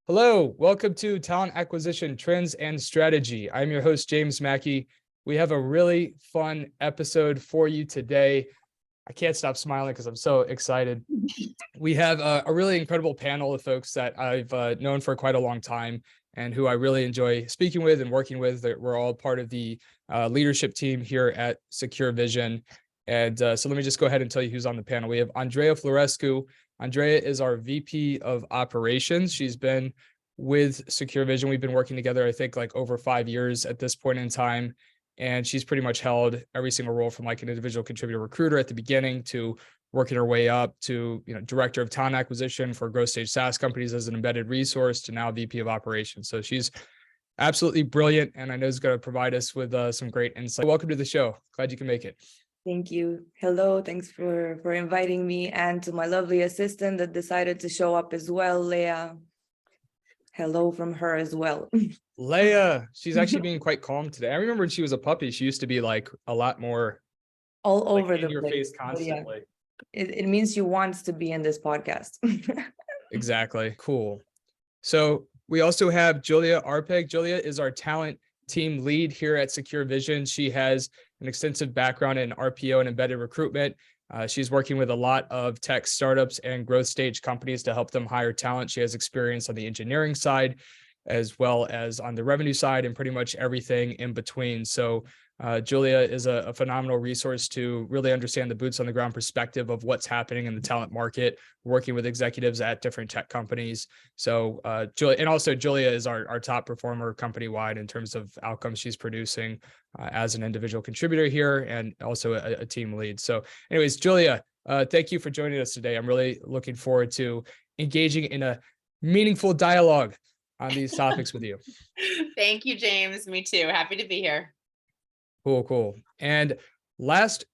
Hello, welcome to Talent Acquisition Trends and Strategy. I'm your host, James Mackey. We have a really fun episode for you today. I can't stop smiling because I'm so excited. We have a really incredible panel of folks that I've known for quite a long time and who I really enjoy speaking with and working with. We're all part of the leadership team here at Secure Vision. And so let me just go ahead and tell you who's on the panel. We have Andreea Florescu. Andreea is our VP of Operations. She's been with Secure Vision. We've been working together, I think, like over 5 years at this point in time. And she's pretty much held every single role from like an individual contributor recruiter at the beginning to working her way up to, director of talent acquisition for growth stage SaaS companies as an embedded resource to now VP of operations. So she's absolutely brilliant, and I know is going to provide us with some great insight. Welcome to the show. Glad you can make it. Thank you. Hello. Thanks for inviting me, and to my lovely assistant that decided to show up as well, Leah. Hello from her as well. Leah, she's actually being quite calm today. I remember when she was a puppy, she used to be like a lot more all over in the your place. face constantly. Yeah. It means she wants to be in this podcast. Exactly. Cool. So we also have Julia Arpag. Julia is our talent team lead here at Secure Vision. She has an extensive background in RPO and embedded recruitment. She's working with a lot of tech startups and growth stage companies to help them hire talent. She has experience on the engineering side, as well as on the revenue side, and pretty much everything in between. So Julia is a phenomenal resource to really understand the boots on the ground perspective of what's happening in the talent market, working with executives at different tech companies. So Julia, and also Julia is our top performer company-wide in terms of outcomes she's producing as an individual contributor here, and also a team lead. So anyways, Julia, thank you for joining us today. I'm really looking forward to engaging in a meaningful dialogue on these topics with you. Thank you, James. Me too. Happy to be here. Cool. And the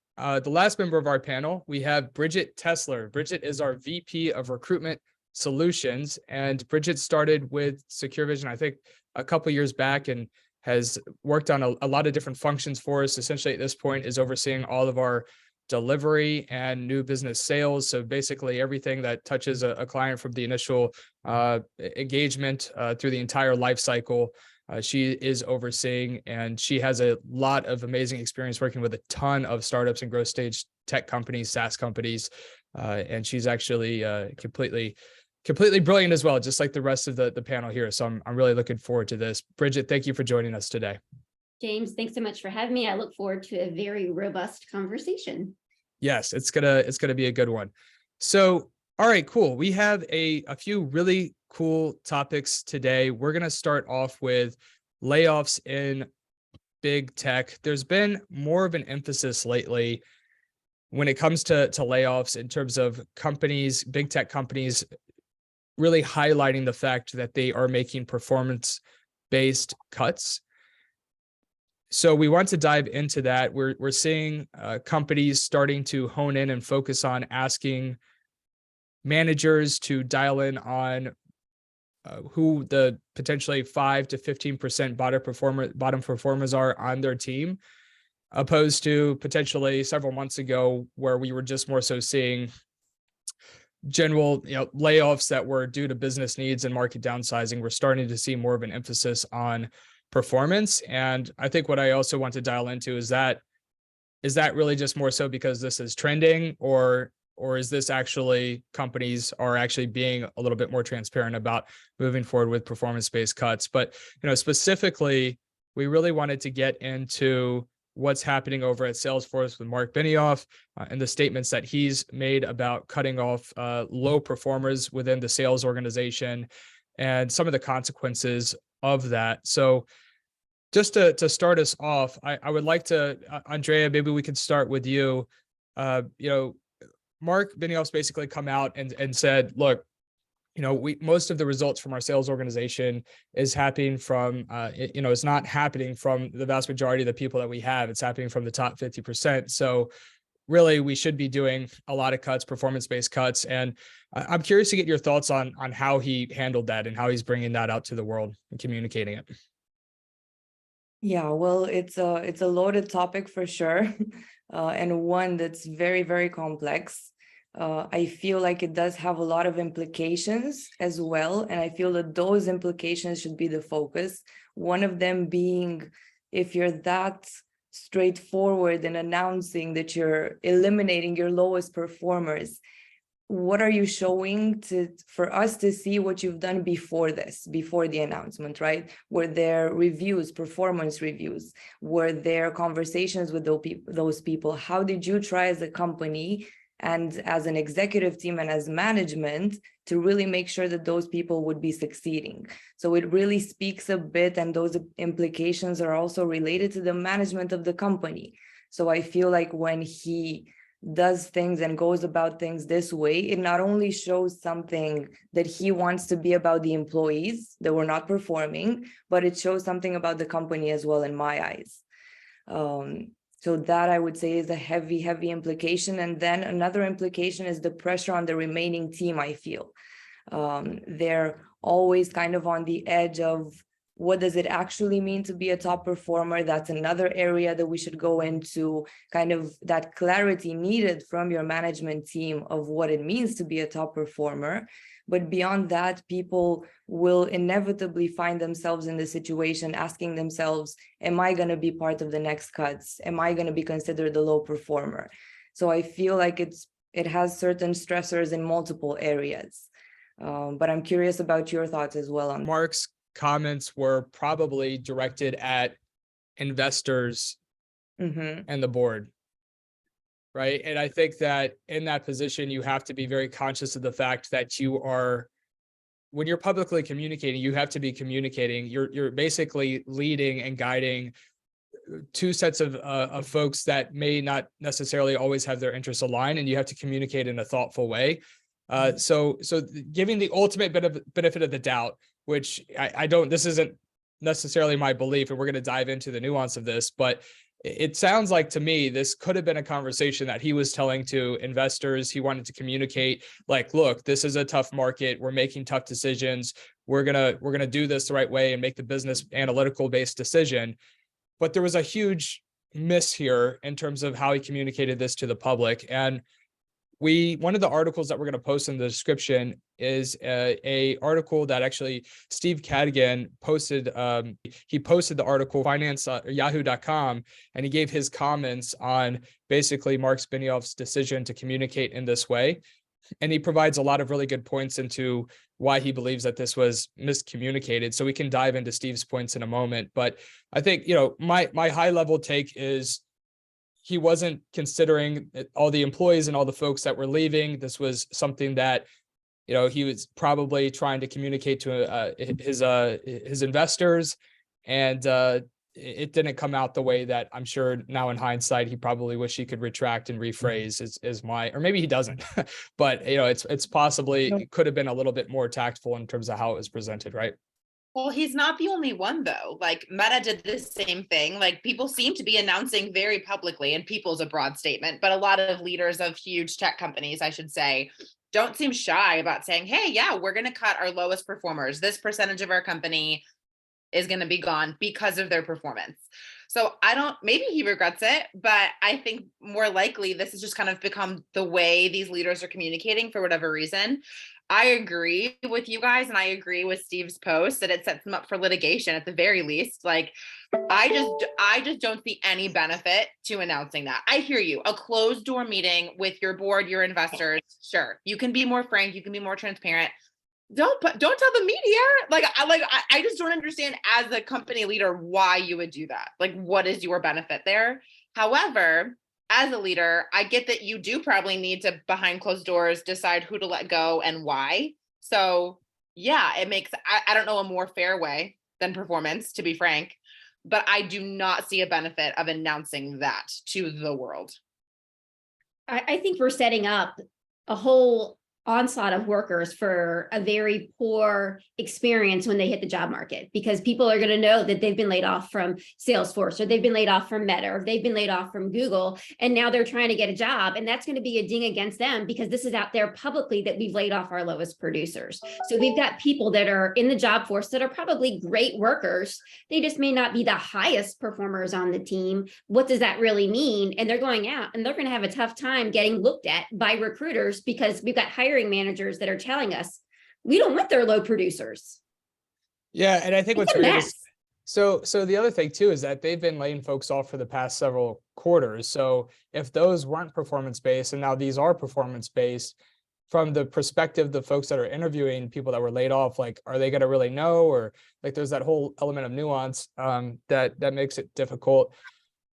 last member of our panel, we have Bridget Tesler. Bridget is our VP of Recruitment Solutions, and Bridget started with Secure Vision, I think, a couple years back, and has worked on a lot of different functions for us. Essentially, at this point, is overseeing all of our delivery and new business sales. So basically everything that touches a client from the initial engagement through the entire life cycle. She is overseeing, and she has a lot of amazing experience working with a ton of startups and growth stage tech companies, SaaS companies. And she's actually completely brilliant as well, just like the rest of the panel here. So I'm really looking forward to this. Bridget, thank you for joining us today. James, thanks so much for having me. I look forward to a very robust conversation. Yes, it's gonna be a good one. So, all right, cool. We have a few really cool topics today. We're gonna start off with layoffs in big tech. There's been more of an emphasis lately when it comes to layoffs in terms of companies, big tech companies, really highlighting the fact that they are making performance-based cuts. So we want to dive into that. We're seeing companies starting to hone in and focus on asking managers to dial in on who the potentially 5 to 15% bottom performers are on their team, opposed to potentially several months ago where we were just more so seeing general layoffs that were due to business needs and market downsizing. We're starting to see more of an emphasis on performance. And I think what I also want to dial into is that really just more so because this is trending, or is this actually companies are actually being a little bit more transparent about moving forward with performance-based cuts? But specifically, we really wanted to get into what's happening over at Salesforce with Mark Benioff and the statements that he's made about cutting off low performers within the sales organization and some of the consequences of that. So just to start us off, I would like to, Andreea, maybe we could start with you. Mark Benioff's basically come out and said, look, most of the results from our sales organization is happening from, it's not happening from the vast majority of the people that we have. It's happening from the top 50%. So really, we should be doing a lot of cuts, performance-based cuts. And I'm curious to get your thoughts on how he handled that and how he's bringing that out to the world and communicating it. Yeah, well, it's a loaded topic for sure, and one that's very, very complex. I feel like it does have a lot of implications as well. And I feel that those implications should be the focus. One of them being, if you're that straightforward in announcing that you're eliminating your lowest performers, what are you showing for us to see what you've done before this, before the announcement, right? Were there reviews, performance reviews? Were there conversations with those people? How did you try as a company and as an executive team and as management to really make sure that those people would be succeeding? So it really speaks a bit, and those implications are also related to the management of the company. So I feel like when he does things and goes about things this way, it not only shows something that he wants to be about the employees that were not performing, but it shows something about the company as well in my eyes. So that I would say is a heavy implication. And then another implication is the pressure on the remaining team, I feel. They're always kind of on the edge of, what does it actually mean to be a top performer? That's another area that we should go into, kind of that clarity needed from your management team of what it means to be a top performer. But beyond that, people will inevitably find themselves in the situation asking themselves, am I going to be part of the next cuts? Am I going to be considered a low performer? So I feel like it has certain stressors in multiple areas. But I'm curious about your thoughts as well on Mark's comments were probably directed at investors and the board, right? And I think that in that position, you have to be very conscious of the fact that you are, when you're publicly communicating, you have to be communicating. You're basically leading and guiding two sets of folks that may not necessarily always have their interests aligned, and you have to communicate in a thoughtful way. So giving the ultimate benefit of the doubt, which I don't, this isn't necessarily my belief, and we're going to dive into the nuance of this, but it sounds like to me, this could have been a conversation that he was telling to investors. He wanted to communicate like, look, this is a tough market. We're making tough decisions. We're going to do this the right way and make the business analytical based decision. But there was a huge miss here in terms of how he communicated this to the public. And one of the articles that we're going to post in the description is a article that actually Steve Cadigan posted. He posted the article yahoo.com, and he gave his comments on basically Mark Benioff's decision to communicate in this way. And he provides a lot of really good points into why he believes that this was miscommunicated. So we can dive into Steve's points in a moment. But I think, my high level take is, he wasn't considering all the employees and all the folks that were leaving. This was something that, he was probably trying to communicate to his investors, and it didn't come out the way that I'm sure now in hindsight he probably wish he could retract and rephrase. Or maybe he doesn't, but it's possibly, it could have been a little bit more tactful in terms of how it was presented, right? Well, he's not the only one, though. Like Meta did the same thing. Like people seem to be announcing very publicly, and people's a broad statement, but a lot of leaders of huge tech companies, I should say, don't seem shy about saying, hey, yeah, we're going to cut our lowest performers. This percentage of our company is going to be gone because of their performance. So maybe he regrets it, but I think more likely this has just kind of become the way these leaders are communicating for whatever reason. I agree with you guys, and I agree with Steve's post that it sets them up for litigation at the very least. Like, I just don't see any benefit to announcing that. I hear you. A closed door meeting with your board, your investors, sure. You can be more frank, you can be more transparent. Don't tell the media. I just don't understand as a company leader why you would do that. Like, what is your benefit there? However, as a leader, I get that you do probably need to, behind closed doors, decide who to let go and why. So yeah, it makes, I don't know a more fair way than performance, to be frank, but I do not see a benefit of announcing that to the world. I think we're setting up a whole onslaught of workers for a very poor experience when they hit the job market, because people are going to know that they've been laid off from Salesforce, or they've been laid off from Meta, or they've been laid off from Google, and now they're trying to get a job, and that's going to be a ding against them, because this is out there publicly that we've laid off our lowest producers. So we've got people that are in the job force that are probably great workers. They just may not be the highest performers on the team. What does that really mean? And they're going out and they're going to have a tough time getting looked at by recruiters, because we've got hiring managers that are telling us we don't want their low producers. Yeah, and I think It's what's a weird mess. is so the other thing too is that they've been laying folks off for the past several quarters. So if those weren't performance-based and now these are performance-based, from the perspective of the folks that are interviewing people that were laid off, like, are they going to really know? Or like, there's that whole element of nuance that makes it difficult.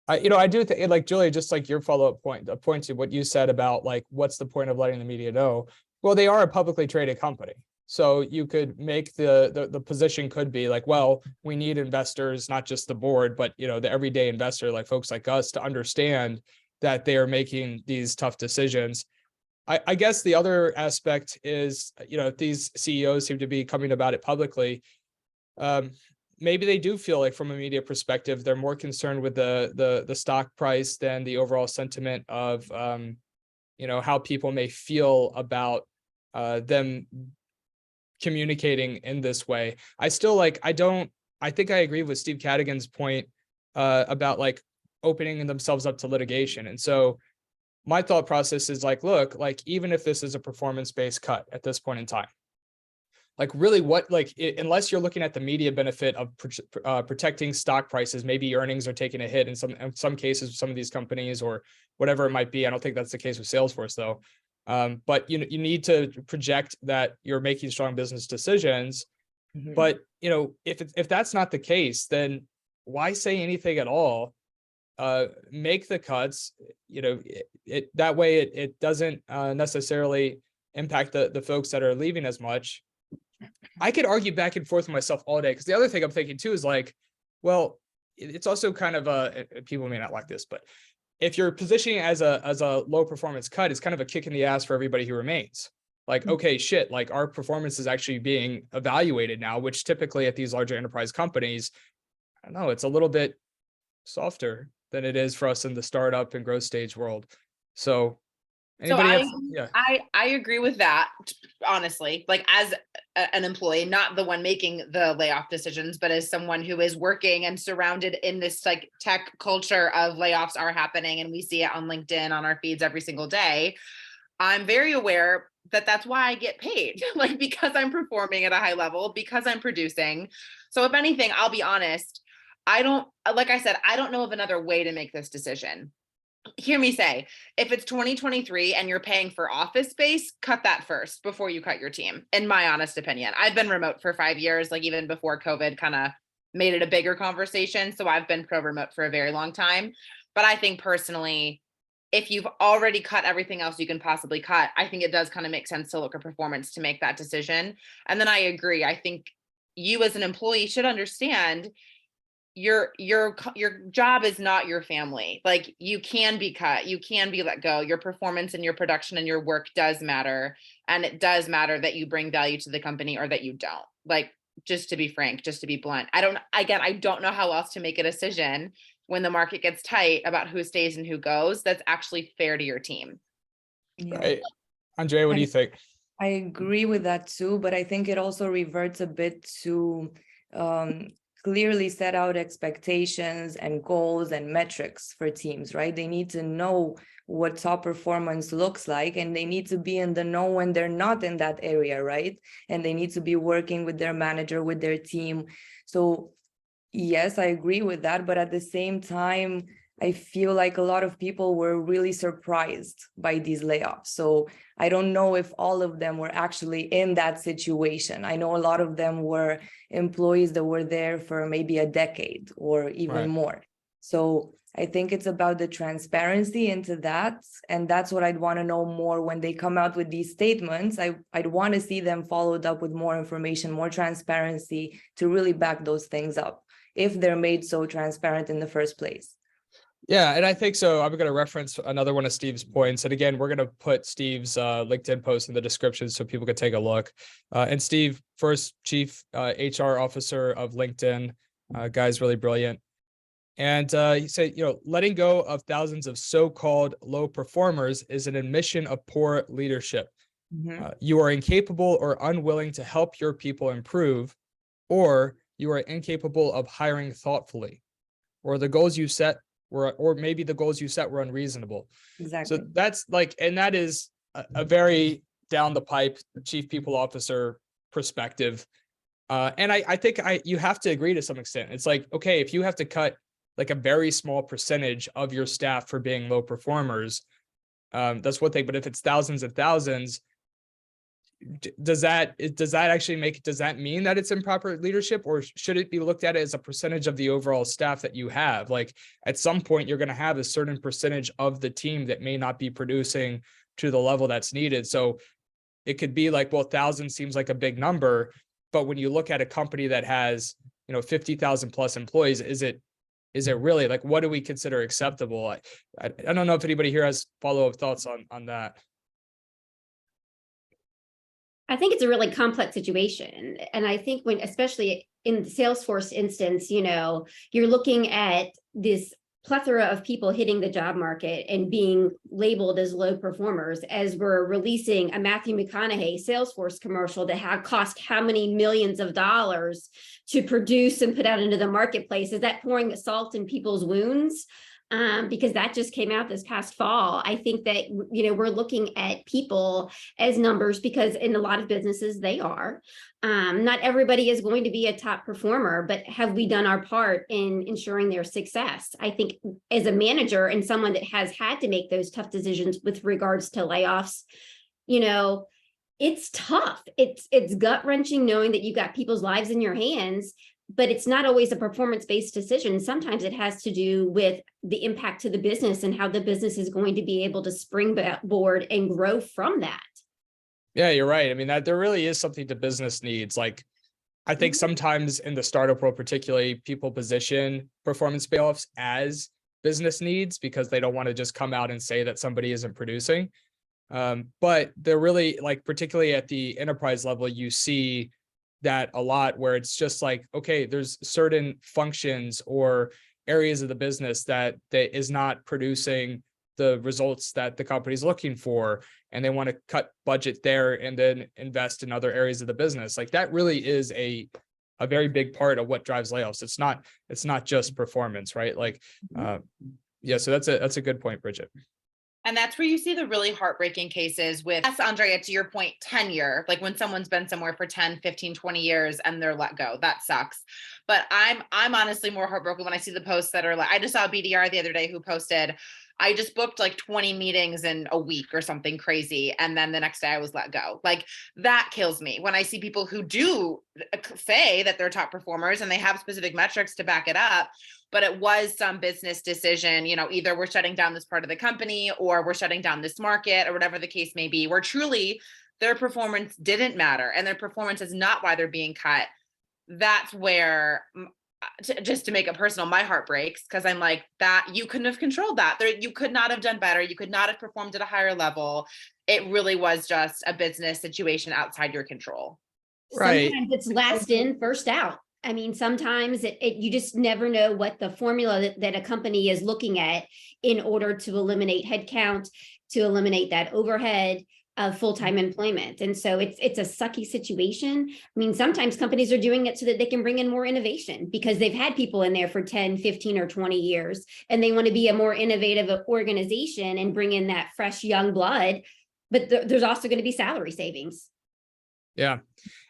I do think, like, Julia, just like your follow-up point, a point to what you said about like, what's the point of letting the media know? Well, they are a publicly traded company. So you could make the position could be like, well, we need investors, not just the board, but the everyday investor, like folks like us, to understand that they are making these tough decisions. I guess the other aspect is, if these CEOs seem to be coming about it publicly, maybe they do feel like from a media perspective, they're more concerned with the stock price than the overall sentiment of, how people may feel about them communicating in this way. I think I agree with Steve Cadigan's point about like opening themselves up to litigation. And so my thought process is like, look, like, even if this is a performance-based cut at this point in time, like really unless you're looking at the media benefit of protecting stock prices, maybe earnings are taking a hit in some cases, some of these companies or whatever it might be. I don't think that's the case with Salesforce though. But you need to project that you're making strong business decisions. Mhm. But if that's not the case, then why say anything at all? Make the cuts. That way it doesn't necessarily impact the folks that are leaving as much. I could argue back and forth with myself all day, because the other thing I'm thinking too is like, well, it's also kind of people may not like this, but if you're positioning as a low performance cut, it's kind of a kick in the ass for everybody who remains. Like, okay, shit, like our performance is actually being evaluated now, which typically at these larger enterprise companies, I don't know, it's a little bit softer than it is for us in the startup and growth stage world. So anybody else? Yeah. I agree with that, honestly, like as an employee, not the one making the layoff decisions, but as someone who is working and surrounded in this like tech culture of layoffs are happening. And we see it on LinkedIn, on our feeds every single day. I'm very aware that that's why I get paid, like because I'm performing at a high level, because I'm producing. So if anything, I'll be honest, like I said, I don't know of another way to make this decision. Hear me say, if it's 2023 and you're paying for office space, cut that first before you cut your team, in my honest opinion. I've been remote for 5 years, like even before COVID kind of made it a bigger conversation. So I've been pro remote for a very long time. But I think personally, if you've already cut everything else you can possibly cut, I think it does kind of make sense to look at performance to make that decision. And then I agree. I think you as an employee should understand your job is not your family. Like you can be cut, you can be let go. Your performance and your production and your work does matter. And it does matter that you bring value to the company or that you don't. Like, just to be frank, just to be blunt, I don't know how else to make a decision when the market gets tight about who stays and who goes. That's actually fair to your team. Yeah. Right. Andrea, what do you think? I agree with that too, but I think it also reverts a bit to clearly set out expectations and goals and metrics for teams, right? They need to know what top performance looks like, and they need to be in the know when they're not in that area, right? And they need to be working with their manager, with their team. So yes, I agree with that, but at the same time, I feel like a lot of people were really surprised by these layoffs. So I don't know if all of them were actually in that situation. I know a lot of them were employees that were there for maybe a decade or even more. So I think it's about the transparency into that. And that's what I'd want to know more when they come out with these statements. I'd want to see them followed up with more information, more transparency to really back those things up, if they're made so transparent in the first place. Yeah, and I think so. I'm going to reference another one of Steve's points. And again, we're going to put Steve's LinkedIn post in the description so people can take a look. And Steve, first chief HR officer of LinkedIn, guy's really brilliant. And he said, letting go of thousands of so-called low performers is an admission of poor leadership. You are incapable or unwilling to help your people improve, or you are incapable of hiring thoughtfully, or the goals you set or maybe the goals you set were unreasonable. Exactly. So that's like, and that is a very down the pipe chief people officer perspective. And I think you have to agree to some extent. It's like, okay, if you have to cut like a very small percentage of your staff for being low performers, that's one thing. But if it's thousands and thousands, does that mean that it's improper leadership, or should it be looked at as a percentage of the overall staff that you have? Like at some point you're going to have a certain percentage of the team that may not be producing to the level that's needed. So it could be like, well, 1,000 seems like a big number, but when you look at a company that has 50,000 plus employees, is it really, like, what do we consider acceptable? I don't know if anybody here has follow-up thoughts on that. I think it's a really complex situation. And I think when, especially in the Salesforce instance, you're looking at this plethora of people hitting the job market and being labeled as low performers as we're releasing a Matthew McConaughey Salesforce commercial that had cost how many millions of dollars to produce and put out into the marketplace. Is that pouring salt in people's wounds? Because that just came out this past fall. I think that, we're looking at people as numbers because in a lot of businesses they are. Not everybody is going to be a top performer, but have we done our part in ensuring their success? I think as a manager and someone that has had to make those tough decisions with regards to layoffs, it's tough. It's gut-wrenching knowing that you've got people's lives in your hands, but it's not always a performance-based decision. Sometimes it has to do with the impact to the business and how the business is going to be able to springboard and grow from that. Yeah, you're right. I mean, that there really is something to business needs. Like, I think sometimes in the startup world, particularly, people position performance payoffs as business needs because they don't want to just come out and say that somebody isn't producing. But they're really, like, particularly at the enterprise level, you see that a lot where it's just like, okay, there's certain functions or areas of the business that is not producing the results that the company is looking for, and they want to cut budget there and then invest in other areas of the business. Like that really is a very big part of what drives layoffs. It's not just performance, right? Like, yeah, so that's a good point, Bridget. And that's where you see the really heartbreaking cases with, yes, Andrea, to your point, tenure, like when someone's been somewhere for 10, 15, 20 years and they're let go, that sucks. But I'm honestly more heartbroken when I see the posts that are like, I just saw a BDR the other day who posted, I just booked like 20 meetings in a week or something crazy. And then the next day I was let go. Like that kills me when I see people who do say that they're top performers and they have specific metrics to back it up, but it was some business decision, either we're shutting down this part of the company or we're shutting down this market or whatever the case may be, where truly their performance didn't matter and their performance is not why they're being cut. That's where, just to make it personal, my heart breaks because I'm like, that you couldn't have controlled that. You could not have done better. You could not have performed at a higher level. It really was just a business situation outside your control. Right. Sometimes it's last in, first out. I mean, sometimes you just never know what the formula that a company is looking at in order to eliminate headcount, to eliminate that overhead of full-time employment. And so it's a sucky situation. I mean, sometimes companies are doing it so that they can bring in more innovation because they've had people in there for 10, 15, or 20 years, and they want to be a more innovative organization and bring in that fresh young blood. But there's also going to be salary savings. Yeah.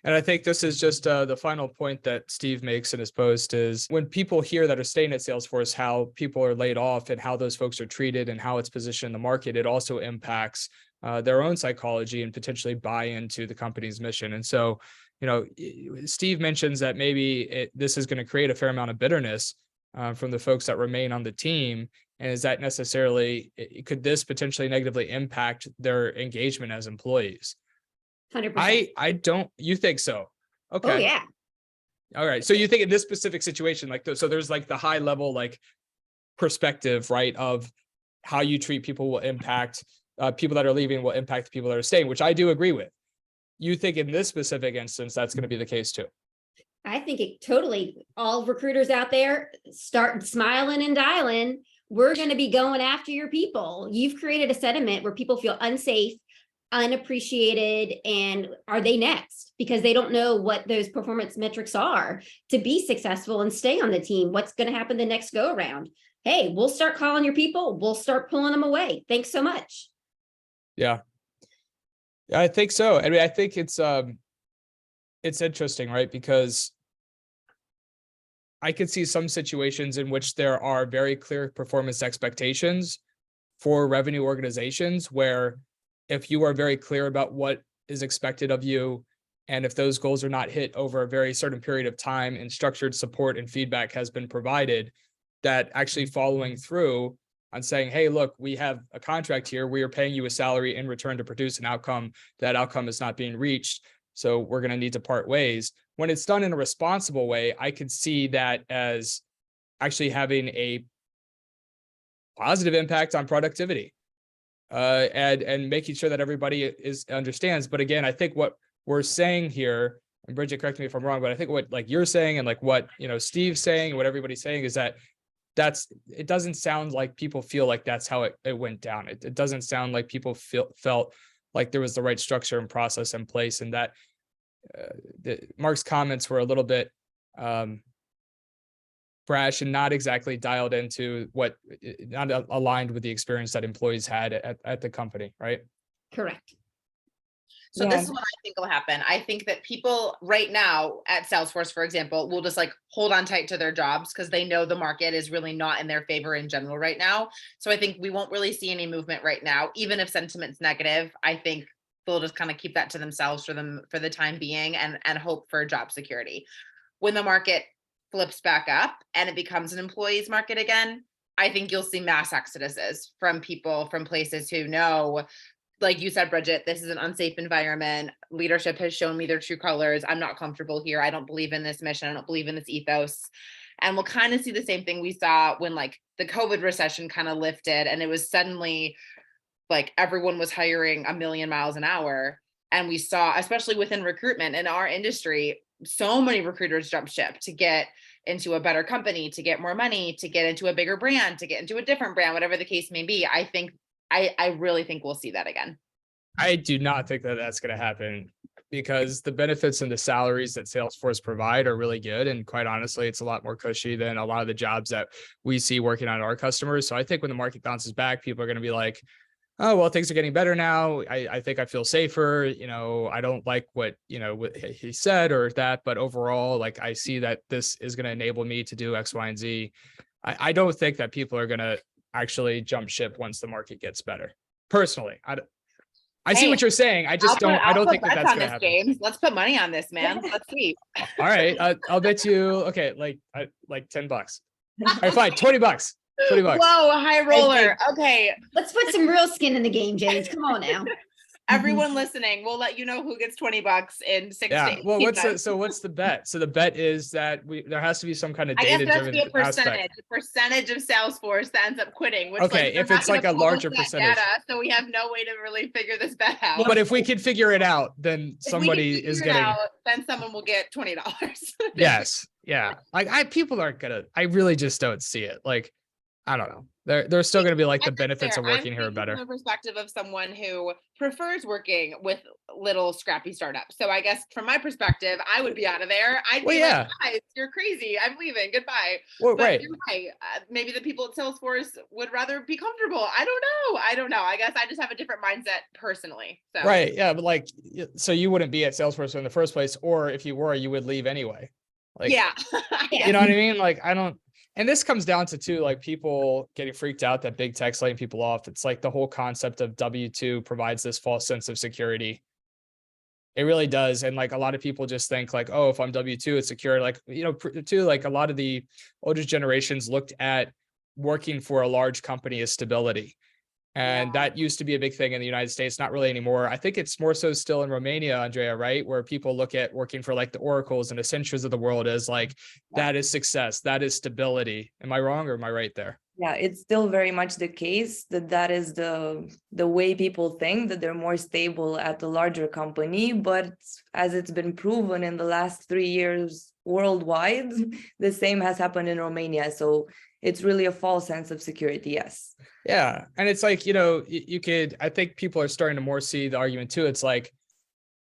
And I think this is just the final point that Steve makes in his post is when people hear that are staying at Salesforce, how people are laid off and how those folks are treated and how it's positioned in the market, it also impacts their own psychology and potentially buy into the company's mission. And so, Steve mentions that maybe this is going to create a fair amount of bitterness from the folks that remain on the team. And is that necessarily, could this potentially negatively impact their engagement as employees? 100%. I don't, you think so? Okay. Oh, yeah. All right. So you think in this specific situation, like, so there's like the high level, like perspective, right, of how you treat people will impact people that are leaving will impact the people that are staying, which I do agree with. You think in this specific instance, that's going to be the case too? I think it totally, all recruiters out there, start smiling and dialing. We're going to be going after your people. You've created a sentiment where people feel unsafe, unappreciated, and are they next? Because they don't know what those performance metrics are to be successful and stay on the team. What's going to happen the next go around? Hey, we'll start calling your people. We'll start pulling them away. Thanks so much. Yeah, I think so. I mean, I think it's interesting, right? Because I could see some situations in which there are very clear performance expectations for revenue organizations where if you are very clear about what is expected of you, and if those goals are not hit over a very certain period of time and structured support and feedback has been provided, that actually following through on saying, hey, look, we have a contract here. We are paying you a salary in return to produce an outcome. That outcome is not being reached. So we're going to need to part ways. When it's done in a responsible way, I could see that as actually having a positive impact on productivity and making sure that everybody understands. But again, I think what we're saying here, and Bridget, correct me if I'm wrong, but I think what like you're saying and like what Steve's saying and what everybody's saying is that it doesn't sound like people feel like that's how it went down. It doesn't sound like people felt like there was the right structure and process in place, and that Mark's comments were a little bit brash and not exactly dialed into not aligned with the experience that employees had at the company, right? Correct. So this is what I think will happen. I think that people right now at Salesforce, for example, will just like hold on tight to their jobs because they know the market is really not in their favor in general right now. So I think we won't really see any movement right now, even if sentiment's negative. I think they'll just kind of keep that to themselves for the time being and hope for job security. When the market flips back up and it becomes an employee's market again, I think you'll see mass exoduses from people from places who know, like you said, Bridget, this is an unsafe environment. Leadership has shown me their true colors. I'm not comfortable here. I don't believe in this mission. I don't believe in this ethos. And we'll kind of see the same thing we saw when like the COVID recession kind of lifted and it was suddenly like everyone was hiring 1,000,000 miles an hour. And we saw, especially within recruitment in our industry, so many recruiters jump ship to get into a better company, to get more money, to get into a bigger brand, to get into a different brand, whatever the case may be. I really think we'll see that again. I do not think that that's going to happen because the benefits and the salaries that Salesforce provide are really good. And quite honestly, it's a lot more cushy than a lot of the jobs that we see working on our customers. So I think when the market bounces back, people are going to be like, oh, well, things are getting better now. I think I feel safer. I don't like what he said or that, but overall, like I see that this is going to enable me to do X, Y, and Z. I don't think that people are going to actually jump ship once the market gets better. Personally, I see what you're saying. I just don't think that's going to happen. James, let's put money on this, man. Let's see. All right, I'll bet you. Okay, like $10. All right, fine, $20. $20. Whoa, high roller. Okay, let's put some real skin in the game, James. Come on now. Everyone listening, we'll let you know who gets $20 in 6 days. Well, what's the bet? So the bet is that there has to be some kind of data-driven aspect. A percentage of Salesforce that ends up quitting. Which okay, if it's like a larger percentage. Data, so we have no way to really figure this bet out. Well, but if we can figure it out, then somebody is getting. Then someone will get $20. Yes, yeah. Like people aren't gonna. I really just don't see it. Like, I don't know. There's still going to be like the benefits of working here are better. From the perspective of someone who prefers working with little scrappy startups. So I guess from my perspective, I would be out of there. I'd be like, guys, you're crazy. I'm leaving. Goodbye. Well, but right. You're right. Maybe the people at Salesforce would rather be comfortable. I don't know. I guess I just have a different mindset personally. So. Right. Yeah. But like, so you wouldn't be at Salesforce in the first place, or if you were, you would leave anyway. Like, yeah. You know what I mean? Like, I don't. And this comes down to like people getting freaked out that big tech's laying people off. It's like the whole concept of W-2 provides this false sense of security. It really does. And like a lot of people just think like, oh, if I'm W-2, it's secure. Like, too, like a lot of the older generations looked at working for a large company as stability. And that used to be a big thing in the United States, not really anymore. I think it's more so still in Romania, Andrea, right? Where people look at working for like the Oracles and Accentures of the world as like, that is success, that is stability. Am I wrong or am I right there? Yeah, it's still very much the case that is the way people think, that they're more stable at the larger company. But as it's been proven in the last 3 years worldwide, the same has happened in Romania. So it's really a false sense of security. Yes. Yeah. And it's like, you could, I think people are starting to more see the argument too. It's like,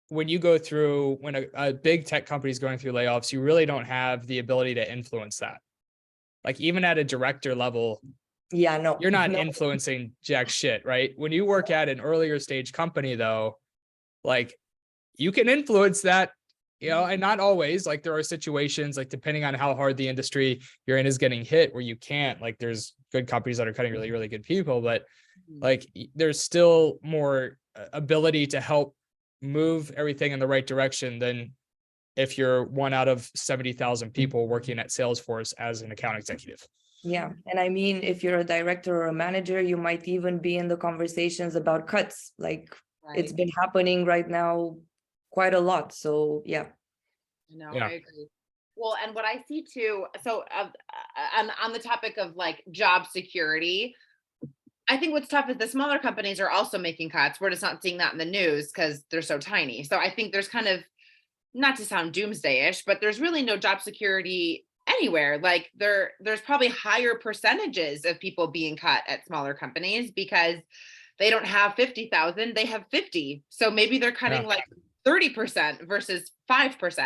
when you go through, when a big tech company is going through layoffs, you really don't have the ability to influence that. Like even at a director level, Yeah, no, you're not no. influencing jack shit, right? When you work at an earlier stage company though, like you can influence that, and not always. Like there are situations, like depending on how hard the industry you're in is getting hit, where you can't, like there's good companies that are cutting really, really good people, but like there's still more ability to help move everything in the right direction than if you're one out of 70,000 people working at Salesforce as an account executive. Yeah. And I mean, if you're a director or a manager, you might even be in the conversations about cuts. Like it's been happening right now quite a lot. So yeah. No, Yeah. I agree. Well, and what I see too, so on the topic of like job security, I think what's tough is the smaller companies are also making cuts. We're just not seeing that in the news because they're so tiny. So I think there's kind of, not to sound doomsday-ish, but there's really no job security anywhere. Like there's probably higher percentages of people being cut at smaller companies because they don't have 50,000, they have 50. So maybe they're cutting like 30% versus 5%.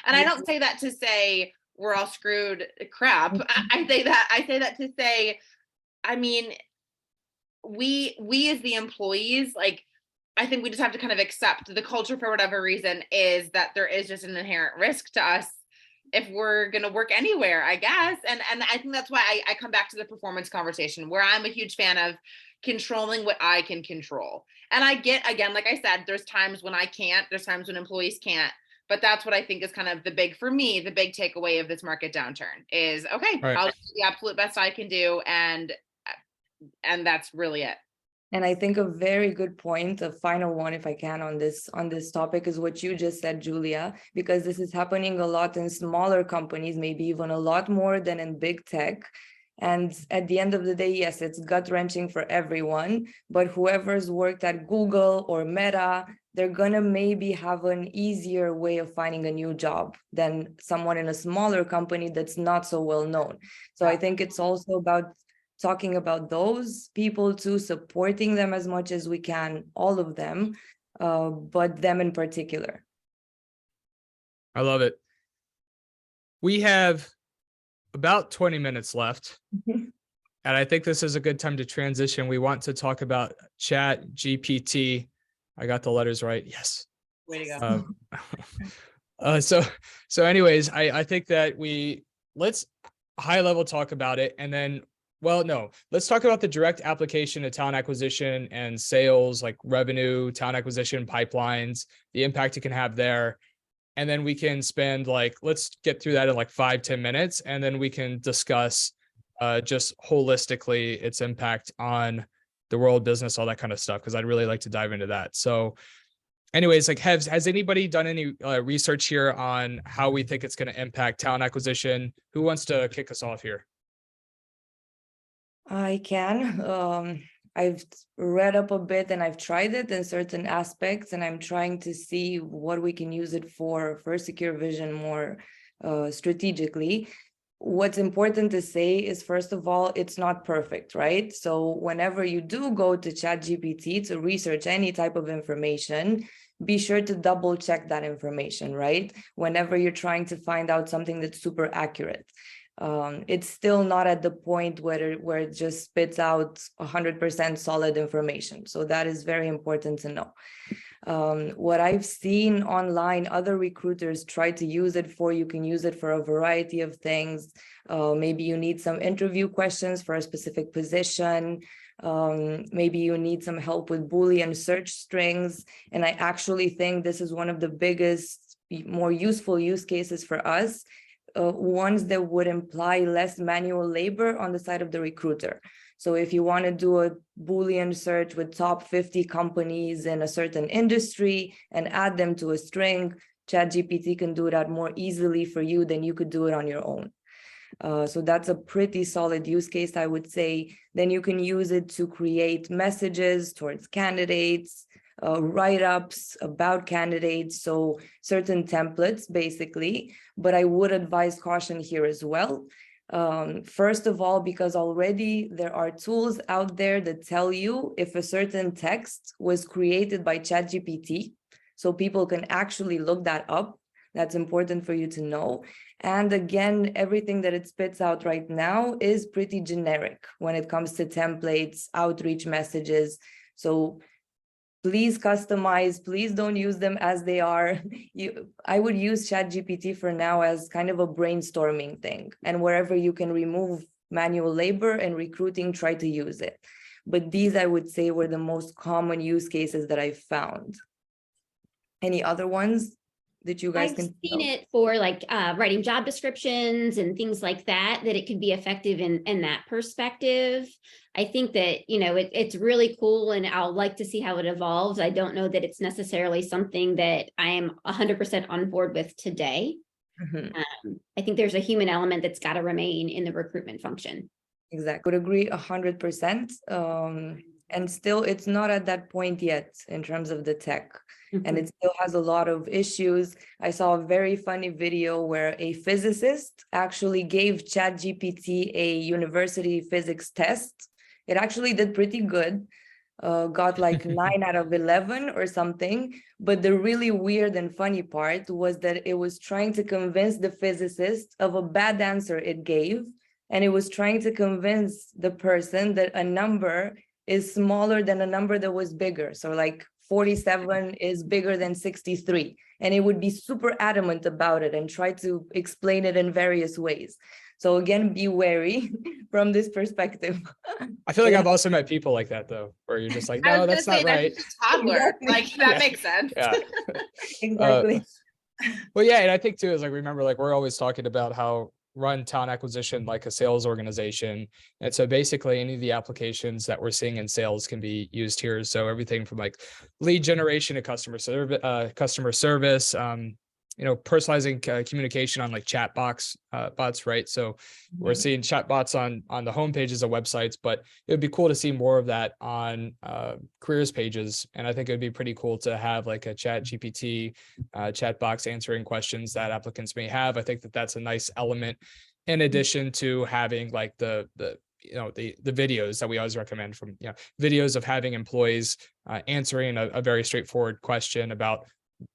And I don't say that to say we're all screwed crap. I say that to say, I mean, we as the employees, like, I think we just have to kind of accept the culture for whatever reason is that there is just an inherent risk to us if we're going to work anywhere, I guess. And I think that's why I come back to the performance conversation, where I'm a huge fan of controlling what I can control. And I get, again, like I said, there's times when I can't, there's times when employees can't, but that's what I think is kind of the big takeaway of this market downturn is, okay, Right. I'll do the absolute best I can do. And that's really it. And I think a very good point, a final one, if I can, on this topic is what you just said, Julia, because this is happening a lot in smaller companies, maybe even a lot more than in big tech. And at the end of the day, yes, it's gut-wrenching for everyone, but whoever's worked at Google or Meta, they're gonna maybe have an easier way of finding a new job than someone in a smaller company that's not so well known. So I think it's also about talking about those people too, supporting them as much as we can, all of them, but them in particular. I love it. We have about 20 minutes left. And I think this is a good time to transition. We want to talk about Chat GPT. I got the letters right. Yes. Way to So go. so anyways, I think that let's high level talk about it. And then, well, no, let's talk about the direct application to talent acquisition and sales, like revenue, talent acquisition pipelines, the impact it can have there. And then we can spend let's get through that in 5-10 minutes. And then we can discuss just holistically its impact on the world business, all that kind of stuff, because I'd really like to dive into that. So anyways, has anybody done any research here on how we think it's going to impact talent acquisition? Who wants to kick us off here? I can. I've read up a bit and I've tried it in certain aspects, and I'm trying to see what we can use it for Secure Vision more strategically. What's important to say is, first of all, it's not perfect, right? So whenever you do go to ChatGPT to research any type of information, be sure to double check that information, right? Whenever you're trying to find out something that's super accurate. It's still not at the point where it just spits out 100% solid information. So that is very important to know. What I've seen online, other recruiters try to use it for, you can use it for a variety of things. Maybe you need some interview questions for a specific position. Maybe you need some help with Boolean search strings. And I actually think this is one of the biggest, more useful use cases for us. Ones that would imply less manual labor on the side of the recruiter. So if you want to do a Boolean search with top 50 companies in a certain industry and add them to a string, ChatGPT can do that more easily for you than you could do it on your own. So that's a pretty solid use case, I would say. Then you can use it to create messages towards candidates, write-ups about candidates, so certain templates basically. But I would advise caution here as well. First of all, because already there are tools out there that tell you if a certain text was created by ChatGPT, so people can actually look that up. That's important for you to know. And again, everything that it spits out right now is pretty generic when it comes to templates, outreach messages. So please customize, please don't use them as they are. I would use ChatGPT for now as kind of a brainstorming thing. And wherever you can remove manual labor and recruiting, try to use it. But these, I would say, were the most common use cases that I've found. Any other ones that you guys I've can seen it for like writing job descriptions and things like that, that it could be effective in that perspective. I think that, you know, it's really cool, and I'll like to see how it evolves. I don't know that it's necessarily something that I am 100% on board with today. I think there's a human element that's got to remain in the recruitment function. Exactly. Would agree 100%. And still, it's not at that point yet in terms of the tech. And it still has a lot of issues. I saw a very funny video where a physicist actually gave ChatGPT a university physics test. It actually did pretty good, got like 9 out of 11 or something. But the really weird and funny part was that it was trying to convince the physicist of a bad answer it gave. And it was trying to convince the person that a number is smaller than a number that was bigger. So like 47 is bigger than 63. And it would be super adamant about it and try to explain it in various ways. So again, be wary from this perspective. I feel like I've also met people like that though, where you're just like, I no, was that's gonna not say right. that's a toddler. Exactly. Like that Yeah. makes sense. Yeah. Exactly. Well, yeah, and I think too is like, remember, like we're always talking about how run talent acquisition like a sales organization. And so basically any of the applications that we're seeing in sales can be used here. So everything from like lead generation to customer service, you know, personalizing communication on like chat bots, right? So we're seeing chat bots on the home pages of websites, but it would be cool to see more of that on careers pages. And I think it would be pretty cool to have like a chat GPT chat box answering questions that applicants may have. I think that that's a nice element in addition to having like the you know, the videos that we always recommend, from, you know, videos of having employees answering a very straightforward question about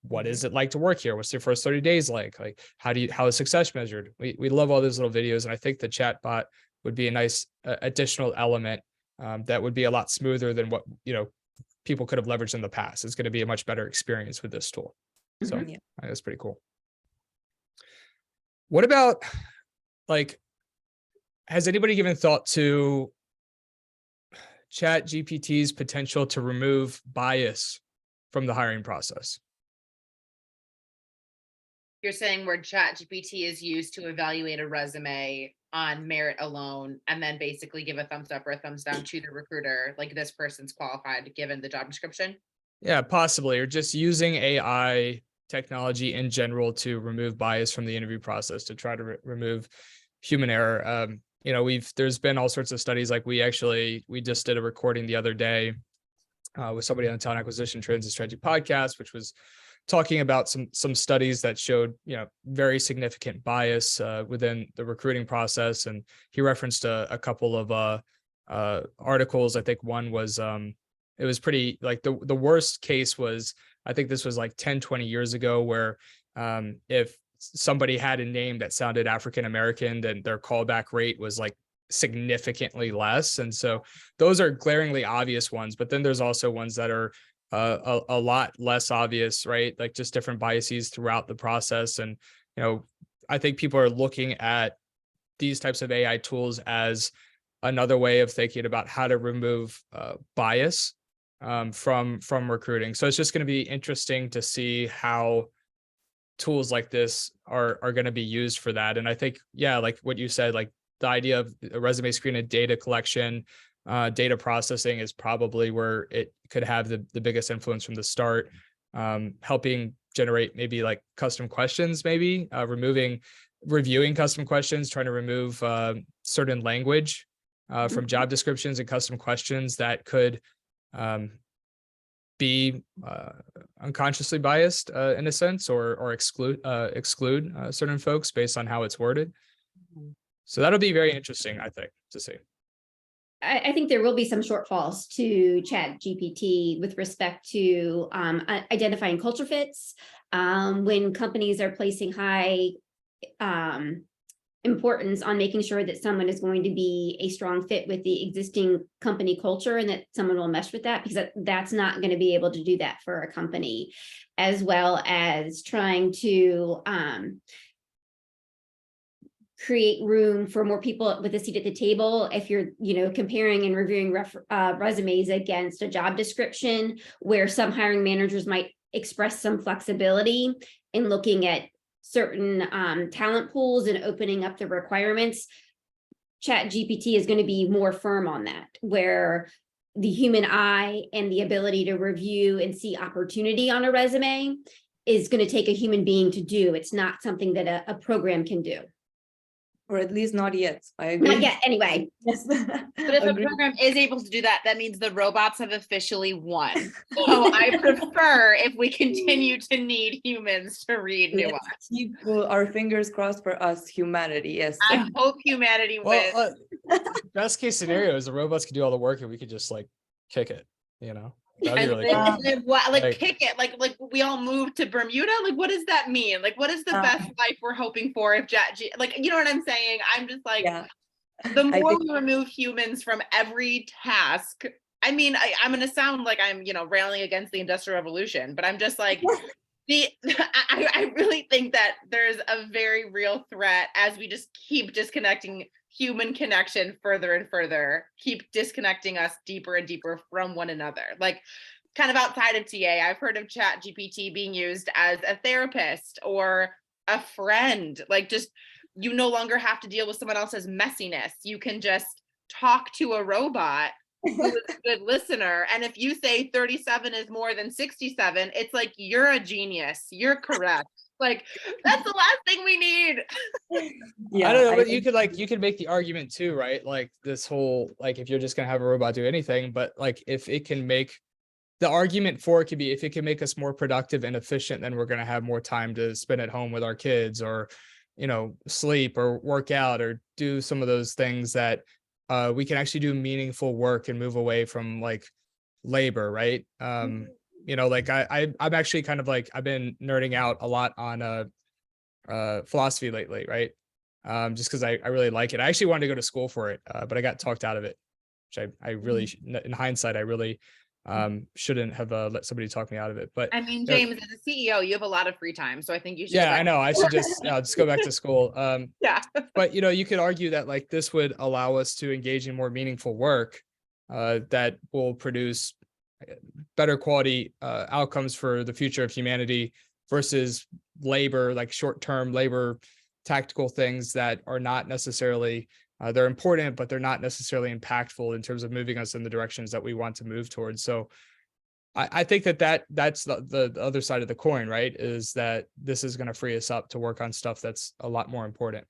what is it like to work here? What's your first 30 days like? Like, how is success measured? We love all those little videos. And I think the chat bot would be a nice additional element that would be a lot smoother than what, you know, people could have leveraged in the past. It's going to be a much better experience with this tool. So I think that's pretty cool. What about, like, has anybody given thought to Chat GPT's potential to remove bias from the hiring process? You're saying where ChatGPT is used to evaluate a resume on merit alone, and then basically give a thumbs up or a thumbs down to the recruiter, like this person's qualified given the job description? Yeah, possibly, or just using AI technology in general to remove bias from the interview process, to try to remove human error. You know, there's been all sorts of studies. Like we just did a recording the other day with somebody on the Talent Acquisition Trends and Strategy podcast, which was talking about some studies that showed, you know, very significant bias within the recruiting process. And he referenced a couple of articles. I think one was it was pretty, like, the worst case was, I think this was like 10, 20 years ago, where if somebody had a name that sounded African American, then their callback rate was like significantly less. And so those are glaringly obvious ones, but then there's also ones that are a lot less obvious, right? Like just different biases throughout the process. And, you know, I think people are looking at these types of AI tools as another way of thinking about how to remove bias from recruiting. So it's just going to be interesting to see how tools like this are going to be used for that. And I think, yeah, like what you said, like the idea of a resume screen and data collection, Data processing is probably where it could have the biggest influence from the start. Helping generate maybe like custom questions, maybe reviewing custom questions, trying to remove certain language from job descriptions and custom questions that could be unconsciously biased in a sense, or exclude certain folks based on how it's worded. So that'll be very interesting, I think, to see. I think there will be some shortfalls to Chat GPT with respect to identifying culture fits. When companies are placing high importance on making sure that someone is going to be a strong fit with the existing company culture and that someone will mesh with that, because that's not going to be able to do that for a company, as well as trying to create room for more people with a seat at the table. If you're, comparing and reviewing resumes against a job description, where some hiring managers might express some flexibility in looking at certain talent pools and opening up the requirements, Chat GPT is going to be more firm on that, where the human eye and the ability to review and see opportunity on a resume is going to take a human being to do. It's not something that a program can do. Or at least not yet. I agree. Not yet, anyway. Yes. But if a program is able to do that, that means the robots have officially won. So I prefer if we continue to need humans to read nuance. Let's keep our fingers crossed for us, humanity. Yes. I hope humanity wins. Well, best case scenario is the robots could do all the work and we could just like kick it, That'd be really cool. Kick it, like we all moved to Bermuda. Like, what does that mean? Like, what is the best life we're hoping for if you know what I'm saying? I'm just like, the more we remove humans from every task. I mean, I'm going to sound like I'm, railing against the Industrial Revolution, but I'm just like, I really think that there's a very real threat as we just keep disconnecting human connection further and further, keep disconnecting us deeper and deeper from one another. Like, kind of outside of TA, I've heard of Chat GPT being used as a therapist or a friend. Like, just, you no longer have to deal with someone else's messiness. You can just talk to a robot who is a good listener. And if you say 37 is more than 67, it's like, you're a genius. You're correct. Like, that's the last thing we need. I don't know, but you could make the argument too, right? Like this whole, like, if you're just gonna have a robot do anything, but like if it can make, the argument for it could be, if it can make us more productive and efficient, then we're gonna have more time to spend at home with our kids, or sleep or work out or do some of those things that we can actually do meaningful work and move away from like labor, right? Like I'm actually kind of like, I've been nerding out a lot on philosophy lately, right? Just because I really like it. I actually wanted to go to school for it, but I got talked out of it, which I really, in hindsight, I really shouldn't have let somebody talk me out of it. But I mean, James, as a CEO, you have a lot of free time, so I think you should. Yeah, I know. I should just go back to school. Yeah. But you could argue that like this would allow us to engage in more meaningful work that will produce better quality outcomes for the future of humanity versus labor, like short-term labor, tactical things that are not necessarily, they're important, but they're not necessarily impactful in terms of moving us in the directions that we want to move towards. So I think that's the other side of the coin, right? Is that this is going to free us up to work on stuff that's a lot more important.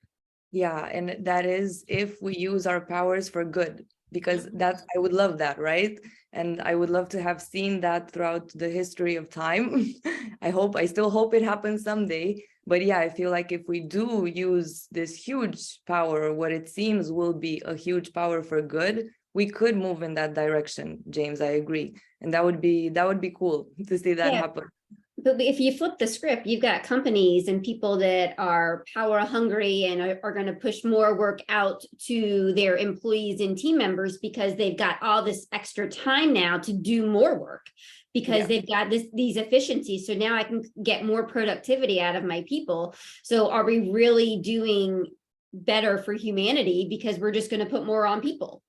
Yeah, and that is if we use our powers for good, because I would love that, right? And I would love to have seen that throughout the history of time. I still hope it happens someday. But yeah, I feel like if we do use this huge power, what it seems will be a huge power for good, we could move in that direction, James. I agree. And that would be cool to see that happen. But if you flip the script, you've got companies and people that are power hungry and are going to push more work out to their employees and team members because they've got all this extra time now to do more work because they've got these efficiencies. So now I can get more productivity out of my people. So are we really doing better for humanity because we're just going to put more on people?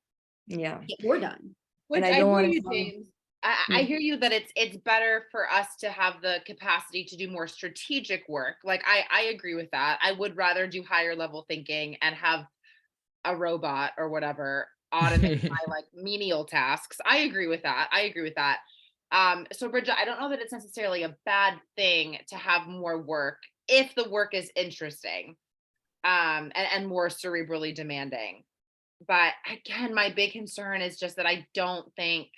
Yeah. Get more done. Which I hear you, James. I hear you that it's better for us to have the capacity to do more strategic work. Like I agree with that. I would rather do higher level thinking and have a robot or whatever automate my like menial tasks. I agree with that. So Bridget, I don't know that it's necessarily a bad thing to have more work if the work is interesting, and more cerebrally demanding. But again, my big concern is just that I don't think,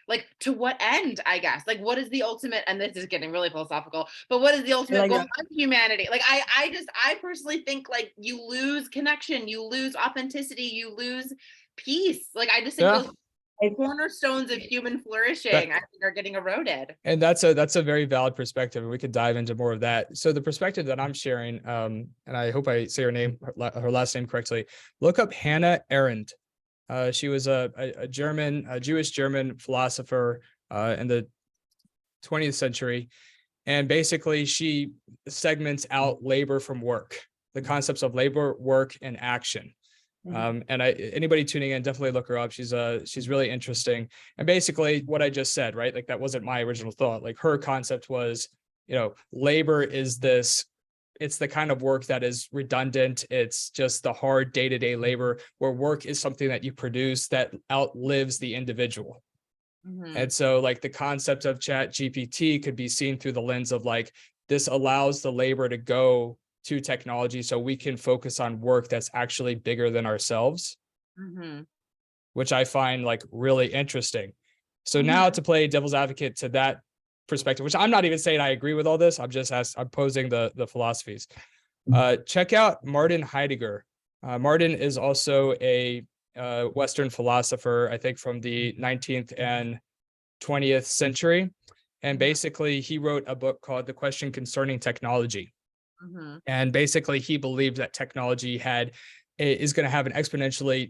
like, to what end, I guess, like, what is the ultimate, and this is getting really philosophical, but what is the ultimate like goal that. of humanity? Like, I personally think like you lose connection, you lose authenticity, you lose peace. Like, I just think Yeah. those cornerstones of human flourishing, I think, are getting eroded. And that's a very valid perspective, and we could dive into more of that. So the perspective that I'm sharing, and I hope I say her last name correctly. Look up Hannah Arendt. She was a Jewish German philosopher in the 20th century, and basically she segments out labor from work, the concepts of labor, work, and action. And anybody tuning in, definitely look her up. She's really interesting. And basically what I just said, right? Like that wasn't my original thought. Like her concept was, labor is it's the kind of work that is redundant. It's just the hard day-to-day labor, where work is something that you produce that outlives the individual. And so like the concept of Chat GPT could be seen through the lens of like, this allows the labor to go to technology so we can focus on work that's actually bigger than ourselves, which I find like really interesting. So now to play devil's advocate to that perspective, which I'm not even saying I agree with all this, I'm posing the philosophies. Check out Martin Heidegger. Martin is also a Western philosopher, I think from the 19th and 20th century. And basically he wrote a book called The Question Concerning Technology. And basically he believed that technology is going to have an exponentially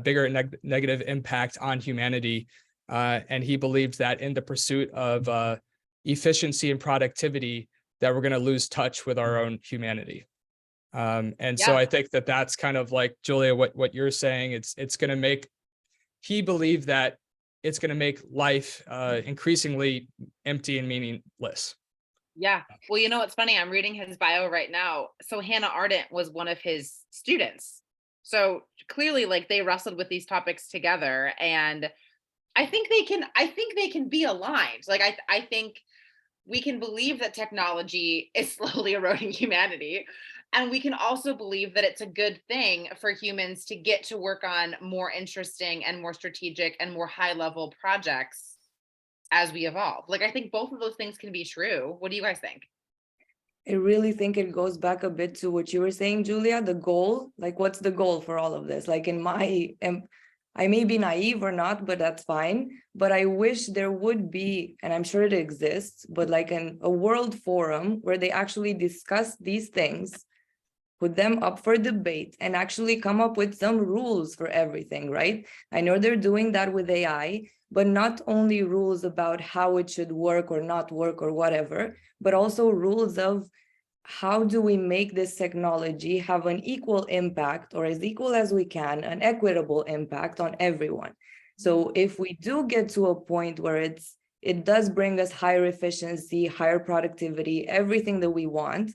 bigger negative impact on humanity. And he believed that in the pursuit of efficiency and productivity, that we're going to lose touch with our own humanity. So I think that that's kind of like, Julia, what you're saying. It's going to make, he believed that it's going to make life increasingly empty and meaningless. Yeah. Well, it's funny. I'm reading his bio right now. So Hannah Arendt was one of his students. So clearly, like, they wrestled with these topics together, and I think they can be aligned. Like, I think we can believe that technology is slowly eroding humanity. And we can also believe that it's a good thing for humans to get to work on more interesting and more strategic and more high level projects as we evolve. Like, I think both of those things can be true. What do you guys think? I really think it goes back a bit to what you were saying, Julia, the goal, like what's the goal for all of this? Like I may be naive or not, but that's fine. But I wish there would be, and I'm sure it exists, but like a world forum where they actually discuss these things, put them up for debate, and actually come up with some rules for everything, right? I know they're doing that with AI, but not only rules about how it should work or not work or whatever, but also rules of how do we make this technology have an equal impact, or as equal as we can, an equitable impact on everyone. So if we do get to a point where it does bring us higher efficiency, higher productivity, everything that we want,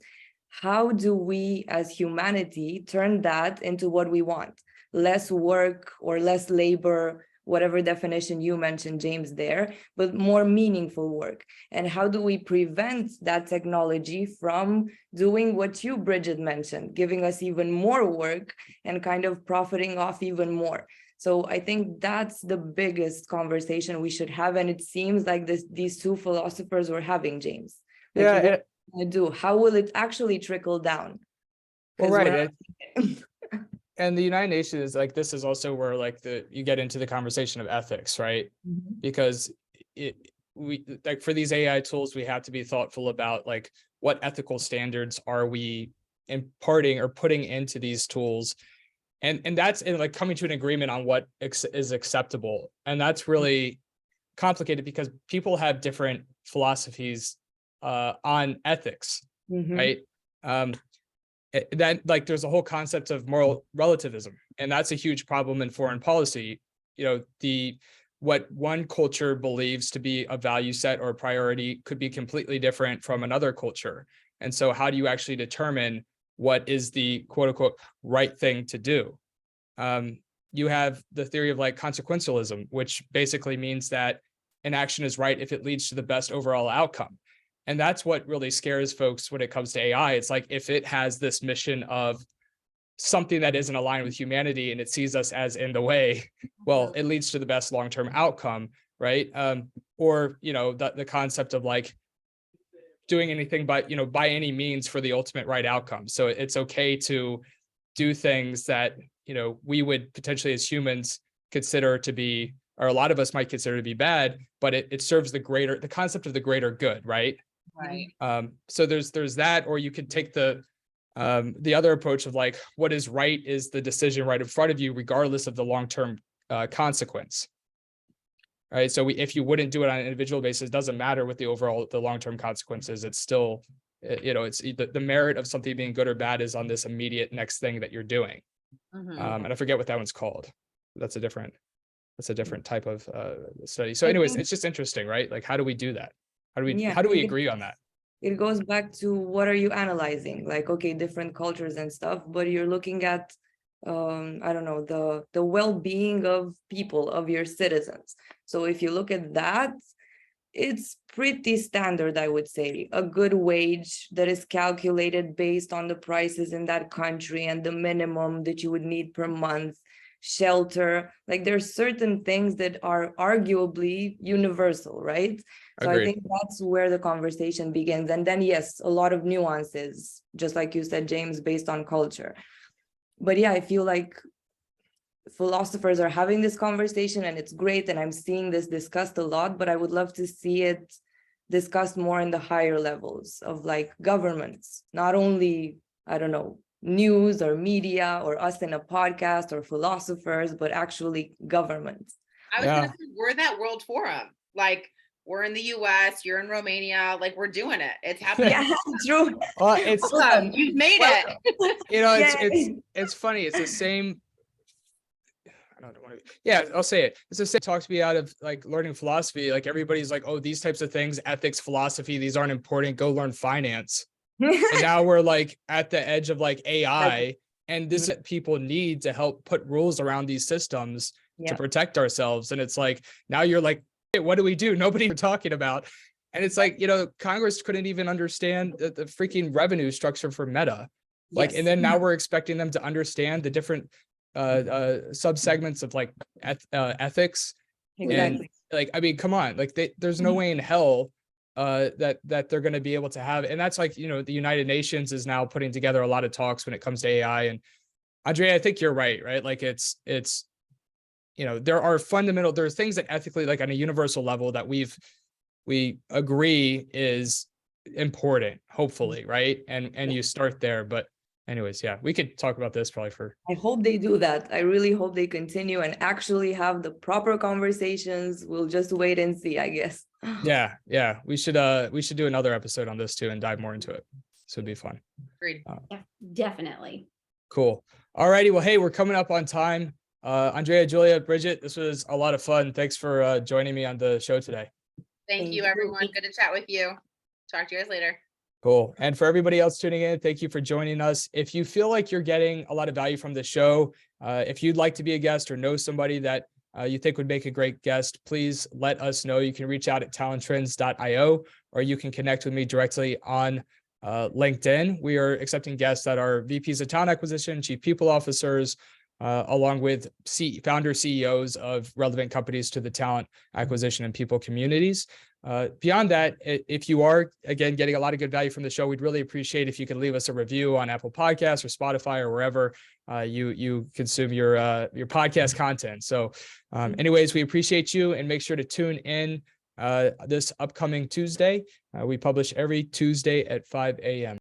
how do we as humanity turn that into what we want? Less work or less labor, whatever definition you mentioned, James, there, but more meaningful work. And how do we prevent that technology from doing what you, Bridget, mentioned, giving us even more work and kind of profiting off even more? So I think that's the biggest conversation we should have. And it seems like these two philosophers were having, James. Like, how will it actually trickle down? Well, right. And the United Nations, like, this is also where like you get into the conversation of ethics, right? Because we like, for these AI tools, we have to be thoughtful about like what ethical standards are we imparting or putting into these tools, and that's in like coming to an agreement on what is acceptable. And that's really complicated because people have different philosophies on ethics, right? That, like, there's a whole concept of moral relativism, and that's a huge problem in foreign policy. What one culture believes to be a value set or a priority could be completely different from another culture. And so how do you actually determine what is the quote unquote right thing to do? you have the theory of like consequentialism, which basically means that an action is right if it leads to the best overall outcome. And that's what really scares folks when it comes to AI. It's like, if it has this mission of something that isn't aligned with humanity and it sees us as in the way, well, it leads to the best long-term outcome, right? Or, the concept of like doing anything but, by any means for the ultimate right outcome. So it's okay to do things that, we would potentially as humans consider to be, or a lot of us might consider to be bad, but it serves the concept of the greater good, right? Right. So there's that, or you could take the other approach of like, what is right is the decision right in front of you, regardless of the long-term consequence. Right. So if you wouldn't do it on an individual basis, it doesn't matter what the long-term consequences. It's still, it's the merit of something being good or bad is on this immediate next thing that you're doing. And I forget what that one's called. That's a different type of study. So anyways, it's just interesting, right? Like, how do we do that? How do we agree on that? It goes back to what are you analyzing? Like, okay, different cultures and stuff, but you're looking at, I don't know, the well-being of people, of your citizens. So if you look at that, it's pretty standard, I would say. A good wage that is calculated based on the prices in that country and the minimum that you would need per month, shelter, like there's certain things that are arguably universal, right? So Agreed. I think that's where the conversation begins. And then, yes, a lot of nuances, just like you said, James, based on culture. But yeah, I feel like philosophers are having this conversation and it's great. And I'm seeing this discussed a lot, but I would love to see it discussed more in the higher levels of like governments, not only, I don't know, news or media or us in a podcast or philosophers, but actually governments. I was gonna say, we're that World Forum. Like, we're in the US, you're in Romania, like we're doing it. It's happening. Yeah, true. Well, it's Awesome. You've made it. It's funny. It's the same. I don't want to. Yeah, I'll say it. It's the same. Talks me out of like learning philosophy. Like everybody's like, oh, these types of things, ethics, philosophy, these aren't important. Go learn finance. And now we're like at the edge of like AI, and this is what people need to help put rules around these systems to protect ourselves. And it's like, now you're like, hey, what do we do? Nobody we're talking about. And it's like, Congress couldn't even understand the freaking revenue structure for Meta. Like, and then now we're expecting them to understand the different subsegments of like ethics. Exactly. And like, I mean, come on, like there's no way in hell that they're going to be able to have. And that's like, the United Nations is now putting together a lot of talks when it comes to AI. And Andreea, I think you're right? Like it's there are things that ethically, like on a universal level, that we agree is important, hopefully, right? And you start there. But anyways, yeah, we could talk about this probably for. I hope they do that. I really hope they continue and actually have the proper conversations. We'll just wait and see, I guess. Yeah. We should do another episode on this too and dive more into it. So it'd be fun. Agreed. Yeah, definitely. Cool. All righty. Well, hey, we're coming up on time. Andreea, Julia, Bridget, this was a lot of fun. Thanks for joining me on the show today. Thank you, everyone. Good to chat with you. Talk to you guys later. Cool. And for everybody else tuning in, thank you for joining us. If you feel like you're getting a lot of value from the show, if you'd like to be a guest or know somebody that you think would make a great guest, please let us know. You can reach out at talenttrends.io, or you can connect with me directly on LinkedIn. We are accepting guests that are VPs of talent acquisition, chief people officers, along with founder CEOs of relevant companies to the talent acquisition and people communities. Beyond that, if you are, again, getting a lot of good value from the show, we'd really appreciate if you could leave us a review on Apple Podcasts or Spotify or wherever you consume your podcast content. So anyways, we appreciate you, and make sure to tune in this upcoming Tuesday. We publish every Tuesday at 5 a.m.